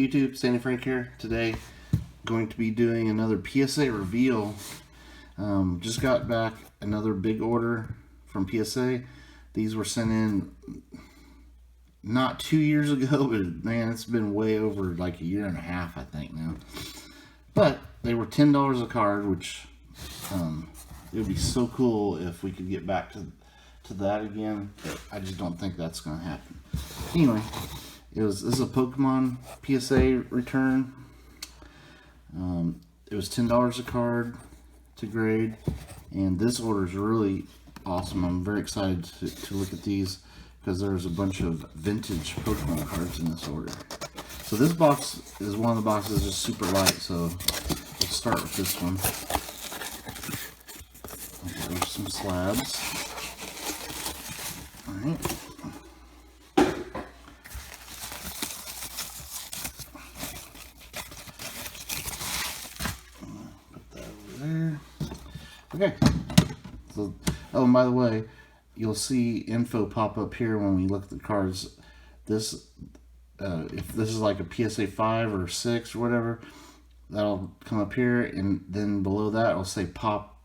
YouTube, Sandy Frank here. Today, going to be doing another PSA reveal. Just got back another big order from PSA. These were sent in not 2 years ago, but man, it's been way over like a year and a half, I think now. But they were $10 a card, which it would be so cool if we could get back to that again. But I just don't think that's going to happen. Anyway. This is a Pokemon PSA return. It was $10 a card to grade, and this order is really awesome. I'm very excited to look at these because there's a bunch of vintage Pokemon cards in this order. So this box is one of the boxes just super light, so let's start with this one. Okay, there's some slabs. Alright. Okay, so, oh, and by the way, you'll see info pop up here when we look at the cards. This, if this is like a PSA 5 or 6 or whatever, that'll come up here, and then below that it'll say pop,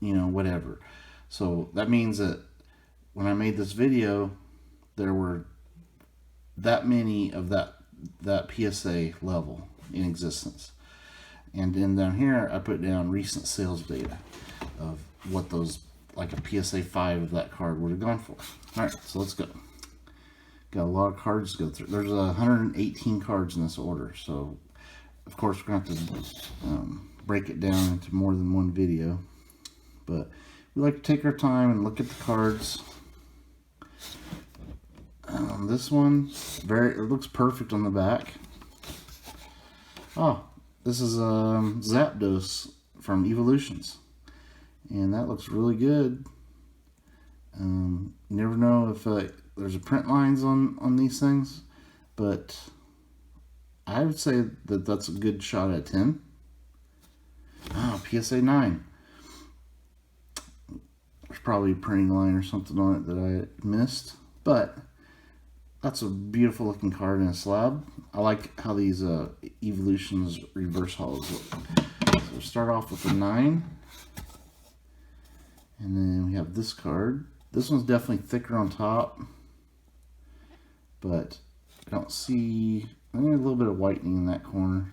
whatever. So that means that when I made this video, there were that many of that PSA level in existence. And then down here, I put down recent sales data of what those, like a PSA 5 of that card would have gone for. Alright, so let's go. Got a lot of cards to go through. There's 118 cards in this order, so of course we're going to have to break it down into more than one video. But we like to take our time and look at the cards. This one, it looks perfect on the back. Oh, this is Zapdos from Evolutions, and that looks really good. You never know if there's a print lines on these things, but I would say that that's a good shot at 10. Oh, PSA 9. There's probably a printing line or something on it that I missed, but that's a beautiful looking card in a slab. I like how these Evolutions reverse hollows look. So we'll start off with a 9. And then we have this card. This one's definitely thicker on top, but I don't see, I need a little bit of whitening in that corner.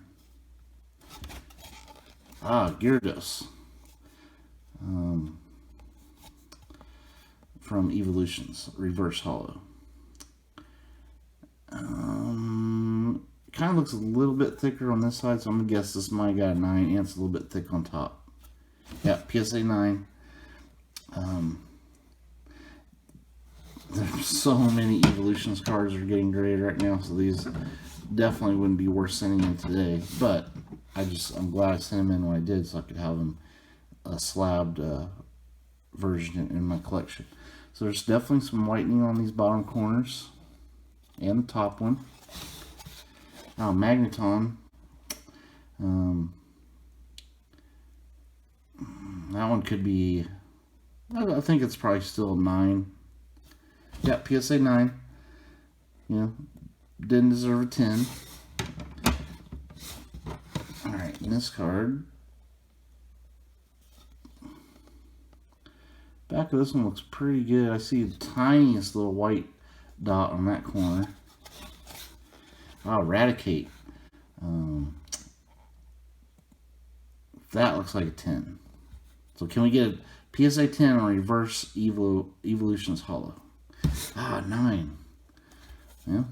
Ah, Gyarados. From Evolutions, reverse hollow. Kind of looks a little bit thicker on this side, so I'm gonna guess this might have got a 9, and it's a little bit thick on top. Yeah, PSA 9. There's so many Evolutions cards are getting graded right now, so these definitely wouldn't be worth sending in today. But I'm glad I sent them in when I did, so I could have them a slabbed version in my collection. So there's definitely some whitening on these bottom corners and the top one. Now Magneton, that one could be, I think it's probably still a 9. Yeah, PSA 9. Didn't deserve a 10. Alright, and this card, back of this one looks pretty good. I see the tiniest little white dot on that corner. Wow, Eradicate. That looks like a 10. So can we get a PSA 10 on reverse Evolutions hollow? Ah, 9. Yeah.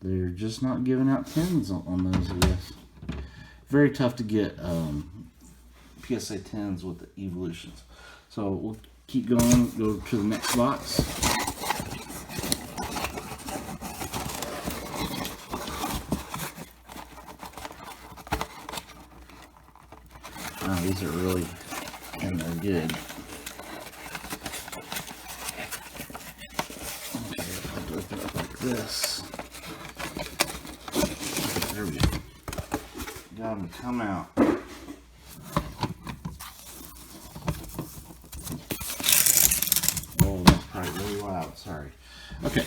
They're just not giving out 10s on those, I guess. Very tough to get PSA 10s with the Evolutions. So we'll keep going, go to the next box. Oh, these are really, and they're good. Okay, I'll have to open it up like this. There we go. Got them to come out. Oh, that's probably really loud. Sorry. Okay.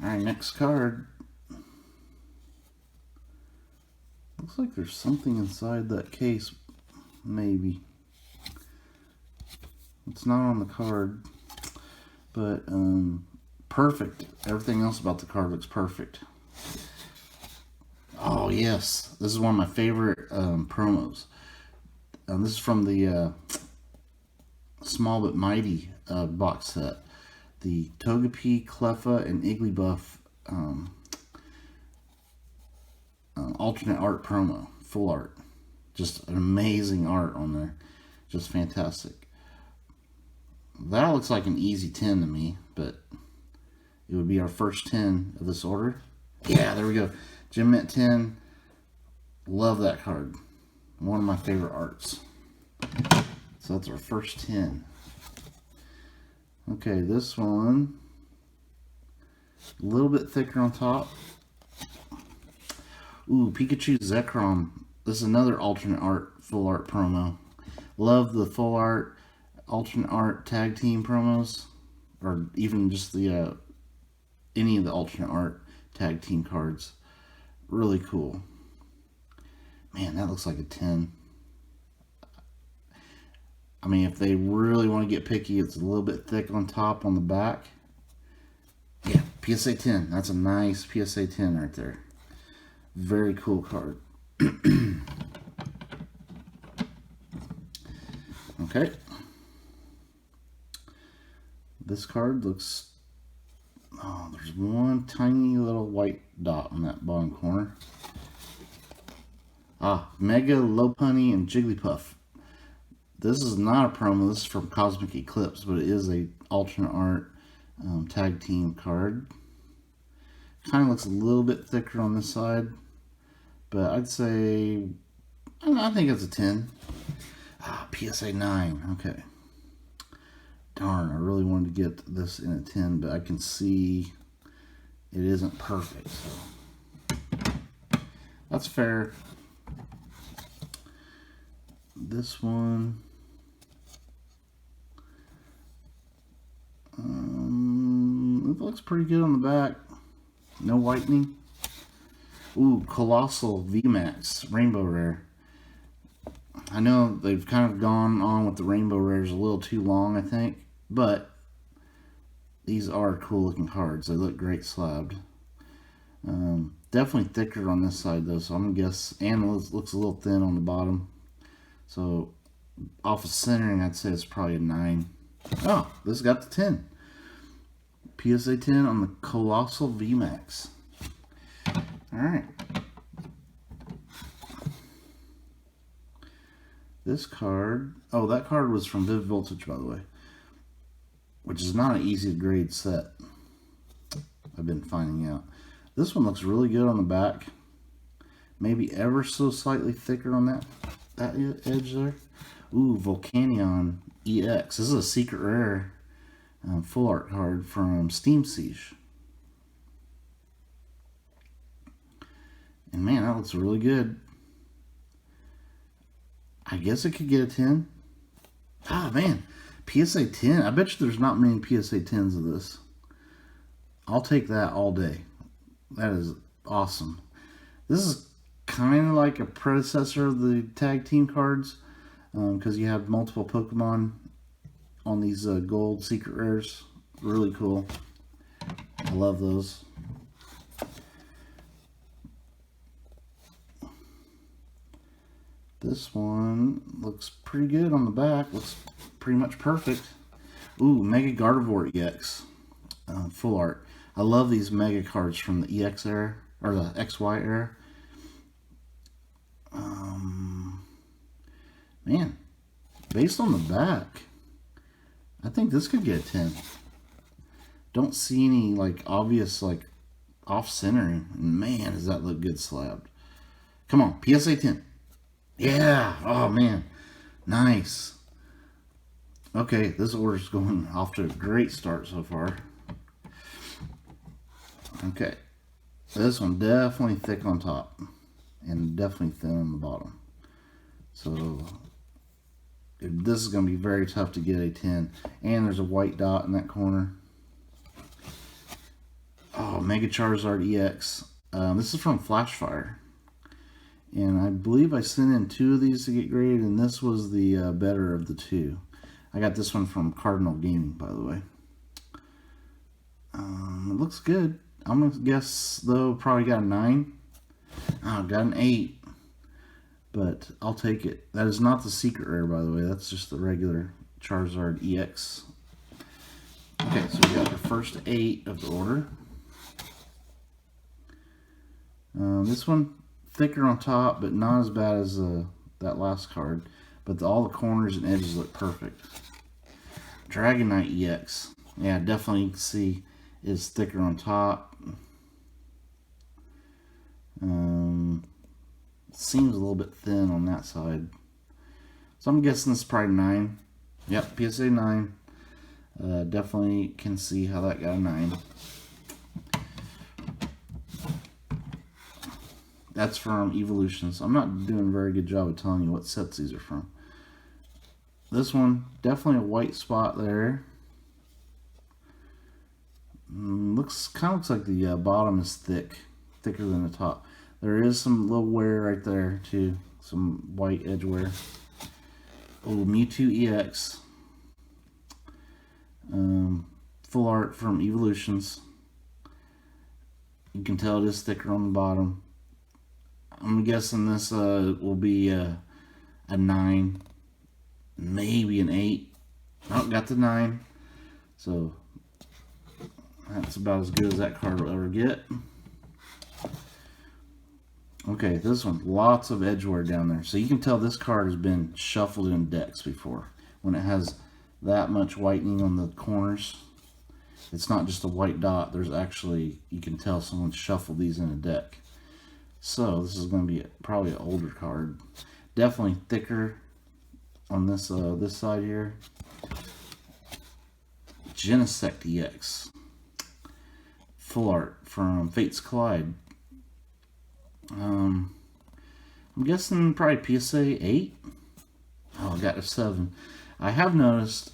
Alright, Next card. Looks like there's something inside that case, maybe. It's not on the card, but perfect. Everything else about the card looks perfect. Oh yes, this is one of my favorite promos. This is from the Small But Mighty box set. The Togepi, Cleffa, and Igglybuff alternate art promo. Full art. Just an amazing art on there. Just fantastic. That looks like an easy 10 to me, but it would be our first 10 of this order. Yeah, there we go. Gem Mint 10. Love that card. One of my favorite arts. So that's our first 10. Okay, this one, a little bit thicker on top. Ooh, Pikachu Zekrom. This is another alternate art, full art promo. Love the full art, alternate art tag team promos, or even just the any of the alternate art tag team cards. Really cool. Man, that looks like a 10. I mean, if they really want to get picky, it's a little bit thick on top, on the back. Yeah, PSA 10. That's a nice PSA 10 right there. Very cool card. Okay. This card looks... Oh, there's one tiny little white dot on that bottom corner. Ah, Mega Lopunny and Jigglypuff. This is not a promo. This is from Cosmic Eclipse, but it is a alternate art tag team card. Kind of looks a little bit thicker on this side, but I'd say, I think it's a 10. Ah, PSA 9. Okay. Darn, I really wanted to get this in a 10, but I can see it isn't perfect. So that's fair. This one, it looks pretty good on the back. No whitening. Ooh, Colossal VMAX Rainbow Rare. I know they've kind of gone on with the Rainbow Rares a little too long, I think, but these are cool looking cards. They look great slabbed. Definitely thicker on this side though, so I'm gonna guess, and it looks a little thin on the bottom. So off of centering, I'd say it's probably a 9. Oh, this got the 10. PSA 10 on the Colossal VMAX. Alright. This card, oh, that card was from Vivid Voltage, by the way, which is not an easy to grade set. I've been finding out. This one looks really good on the back. Maybe ever so slightly thicker on that edge there. Ooh, Volcanion EX. This is a secret rare full art card from Steam Siege. And man, that looks really good. I guess it could get a 10. Ah, man. PSA 10. I bet you there's not many PSA 10s of this. I'll take that all day. That is awesome. This is kind of like a predecessor of the tag team cards, because you have multiple Pokemon on these gold secret rares. Really cool. I love those. This one looks pretty good on the back. Looks pretty much perfect. Ooh, Mega Gardevoir EX. Full art. I love these Mega cards from the EX era, or the XY era. Man, based on the back, I think this could get a 10. Don't see any like obvious like off centering. Man, does that look good slabbed. Come on, PSA 10. Yeah, oh man, nice. Okay, this order's going off to a great start so far. Okay, this one definitely thick on top and definitely thin on the bottom. So this is going to be very tough to get a 10. And there's a white dot in that corner. Oh Mega Charizard EX. This is from Flashfire. And I believe I sent in 2 of these to get graded, and this was the better of the 2. I got this one from Cardinal Gaming, by the way. It looks good. I'm going to guess, though, probably got a 9. Oh, got an 8. But I'll take it. That is not the secret rare, by the way. That's just the regular Charizard EX. Okay, so we got the first 8 of the order. This one, thicker on top, but not as bad as that last card. But all the corners and edges look perfect. Dragonite EX. Yeah, definitely you can see it's thicker on top. Seems a little bit thin on that side. So I'm guessing this is probably 9. Yep, PSA 9. Definitely can see how that got a 9. That's from Evolutions. I'm not doing a very good job of telling you what sets these are from. This one, definitely a white spot there. Kind of looks like the bottom is thicker than the top. There is some little wear right there too, some white edge wear. Oh, Mewtwo EX. Full art from Evolutions. You can tell it is thicker on the bottom. I'm guessing this will be a 9, maybe an 8. Oh, got the 9. So that's about as good as that card will ever get. Okay, this one, lots of edge wear down there. So you can tell this card has been shuffled in decks before. When it has that much whitening on the corners, it's not just a white dot. There's actually, you can tell someone shuffled these in a deck. So this is going to be probably an older card. Definitely thicker on this this side here. Genesect EX. Full art from Fates Collide. I'm guessing probably PSA 8. Oh, I got a 7. I have noticed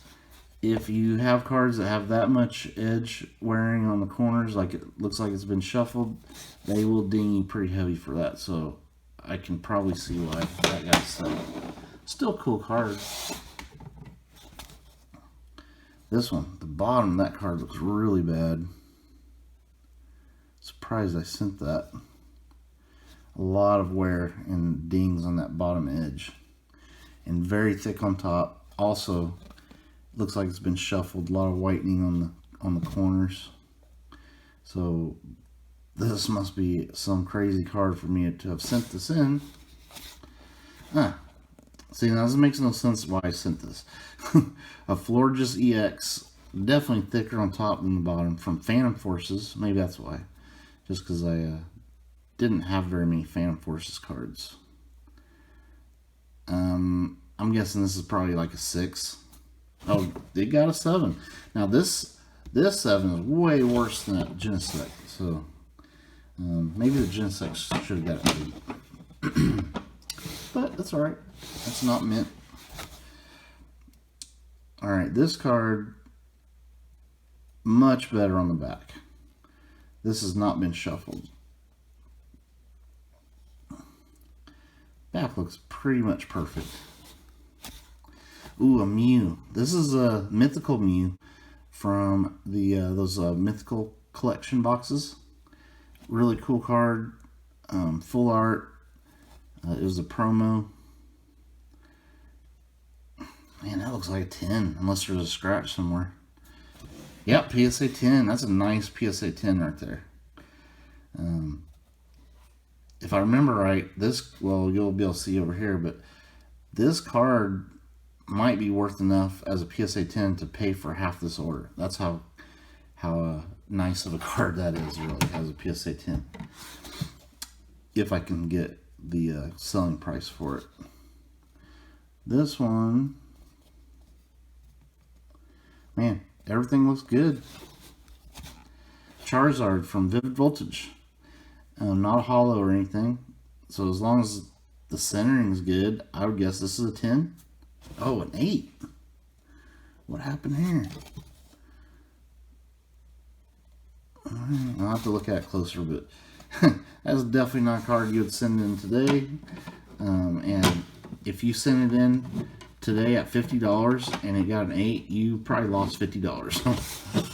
if you have cards that have that much edge wearing on the corners, like it looks like it's been shuffled, they will ding you pretty heavy for that. So I can probably see why that got a 7. Still a cool card. This one, the bottom of that card looks really bad. Surprised I sent that. A lot of wear and dings on that bottom edge. And very thick on top. Also, looks like it's been shuffled. A lot of whitening on the corners. So this must be some crazy card for me to have sent this in. See, now this makes no sense why I sent this. A Florges EX, definitely thicker on top than the bottom, from Phantom Forces. Maybe that's why. Just because I didn't have very many Phantom Forces cards. I'm guessing this is probably like a 6. Oh, they got a 7. Now this 7 is way worse than that Genesect. So maybe the Genesect should have got an 8. But that's alright. That's not mint. Alright, this card, much better on the back. This has not been shuffled. Back looks pretty much perfect. Ooh, a Mew. This is a mythical Mew from the those mythical collection boxes. Really cool card. Full art. It was a promo. Man, that looks like a 10, unless there's a scratch somewhere. Yep, PSA 10. That's a nice PSA 10 right there. If I remember right, well, you'll be able to see over here, but this card might be worth enough as a PSA 10 to pay for half this order. That's how nice of a card that is, really, as a PSA 10. If I can get the selling price for it. This one, man, everything looks good. Charizard from Vivid Voltage. Not a hollow or anything. So as long as the centering is good, I would guess this is a 10. Oh, an 8. What happened here? I'll have to look at it closer, but that's definitely not a card you would send in today. And if you send it in today at $50 and it got an 8, you probably lost $50.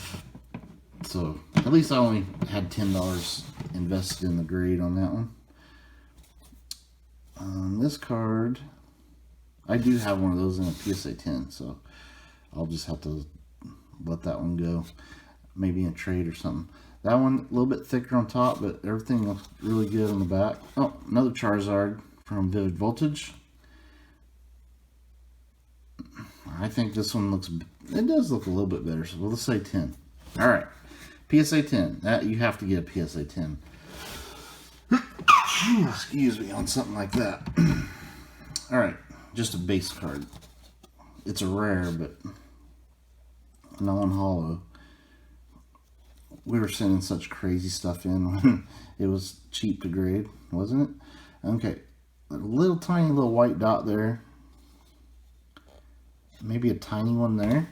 So at least I only had $10 invested in the grade on that one. This card, I do have one of those in a PSA 10, so I'll just have to let that one go. Maybe in a trade or something. That one a little bit thicker on top, but everything looks really good on the back. Oh, another Charizard from Vivid Voltage. I think this one looks, it does look a little bit better, so let's say 10. Alright, PSA 10. That, you have to get a PSA 10. Excuse me, on something like that. Alright, just a base card. It's a rare, but non-hollow. We were sending such crazy stuff in when it was cheap to grade, wasn't it? Okay, a little tiny little white dot there. Maybe a tiny one there.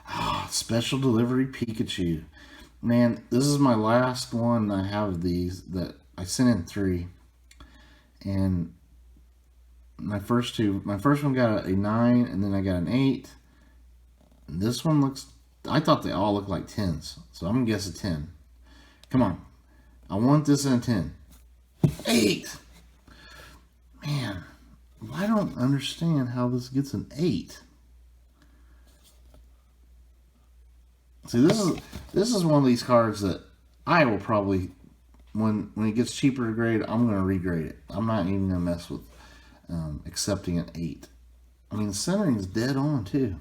Ah, special delivery Pikachu. Man, this is my last one. I have these that I sent in 3. And my first one got a 9, and then I got an 8. And this one looks, I thought they all looked like 10s. So I'm going to guess a 10. Come on. I want this in a 10. 8! Man, I don't understand how this gets an 8. See, this is one of these cards that I will probably, when it gets cheaper to grade, I'm going to regrade it. I'm not even going to mess with accepting an 8. I mean, the centering is dead on, too.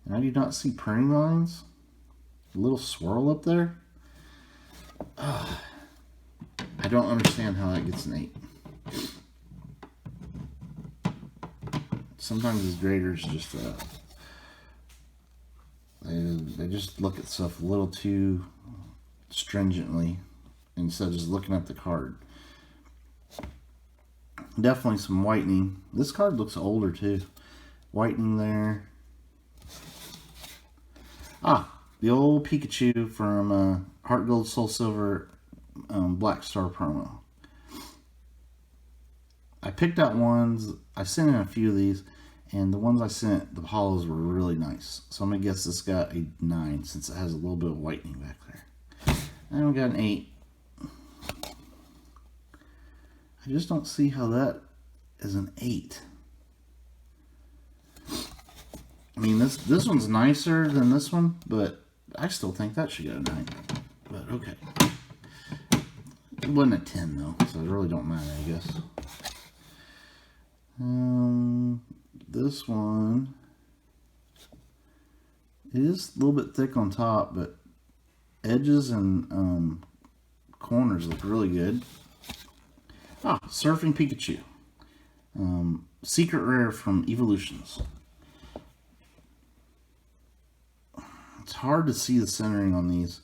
And I do not see printing lines. A little swirl up there. I don't understand how that gets an 8. Sometimes these graders just they just look at stuff a little too stringently instead of just looking at the card. Definitely some whitening. This card looks older too. Whitening there. Ah, the old Pikachu from Heart Gold, Soul Silver, Black Star promo. I picked out ones, I sent in a few of these, and the ones I sent, the hollows were really nice. So I'm going to guess this got a 9 since it has a little bit of whitening back there. And we got an 8. I just don't see how that is an 8. I mean, this one's nicer than this one, but I still think that should get a 9. But okay. It wasn't a 10 though, so it really don't matter, I guess. This one, it is a little bit thick on top, but edges and corners look really good. Ah, Surfing Pikachu. Secret Rare from Evolutions. It's hard to see the centering on these.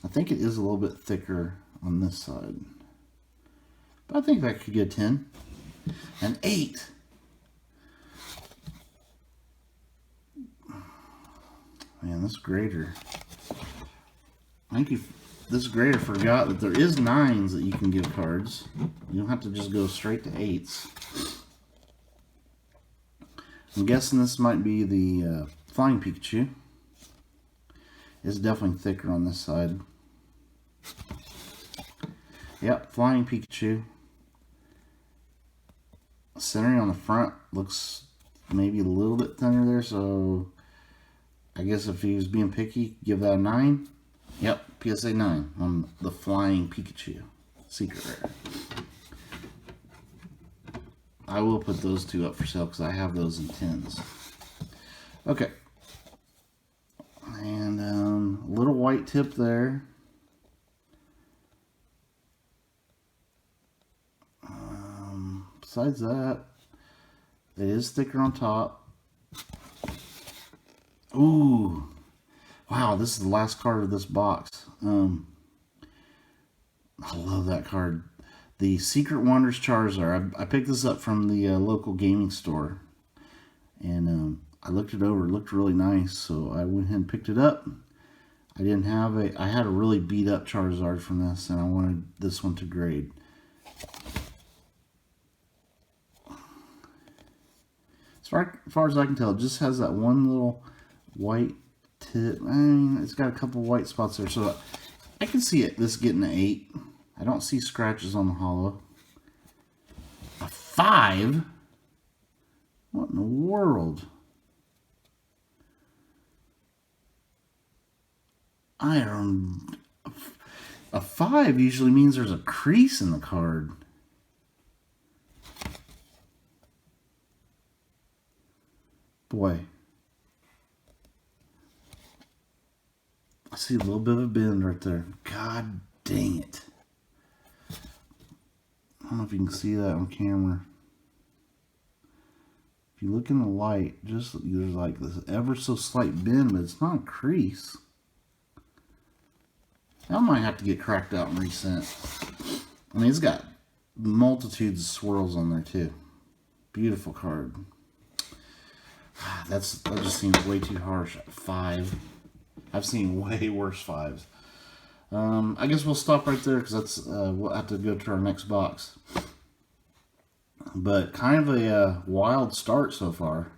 I think it is a little bit thicker on this side. But I think that could get a 10. An 8. Man, this grader. I think this grader forgot that there is 9s that you can give cards. You don't have to just go straight to 8s. I'm guessing this might be the Flying Pikachu. It's definitely thicker on this side. Yep, Flying Pikachu. Centering on the front looks maybe a little bit thinner there, so I guess if he was being picky, give that a 9. Yep, PSA 9 on the Flying Pikachu. Secret Rare. I will put those two up for sale because I have those in 10s. Okay. And a little white tip there. Besides that, it is thicker on top. Ooh. Wow, this is the last card of this box. I love that card. The Secret Wonders Charizard. I picked this up from the local gaming store. And I looked it over. It looked really nice. So I went ahead and picked it up. I had a really beat up Charizard from this, and I wanted this one to grade. As far as I can tell, it just has that one little white tip. I mean, it's got a couple white spots there, so I can see this getting an 8. I don't see scratches on the hollow. A 5? What in the world? A 5 usually means there's a crease in the card. Boy. I see a little bit of a bend right there. God dang it. I don't know if you can see that on camera. If you look in the light, there's like this ever so slight bend, but it's not a crease. I might have to get cracked out and resent. I mean, it's got multitudes of swirls on there too. Beautiful card. That just seems way too harsh. 5. I've seen way worse 5s. I guess we'll stop right there because that's we'll have to go to our next box. But kind of a wild start so far.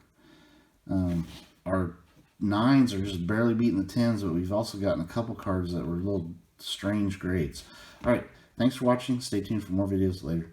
Our 9s are just barely beating the 10s, but we've also gotten a couple cards that were little strange grades. Alright, thanks for watching. Stay tuned for more videos later.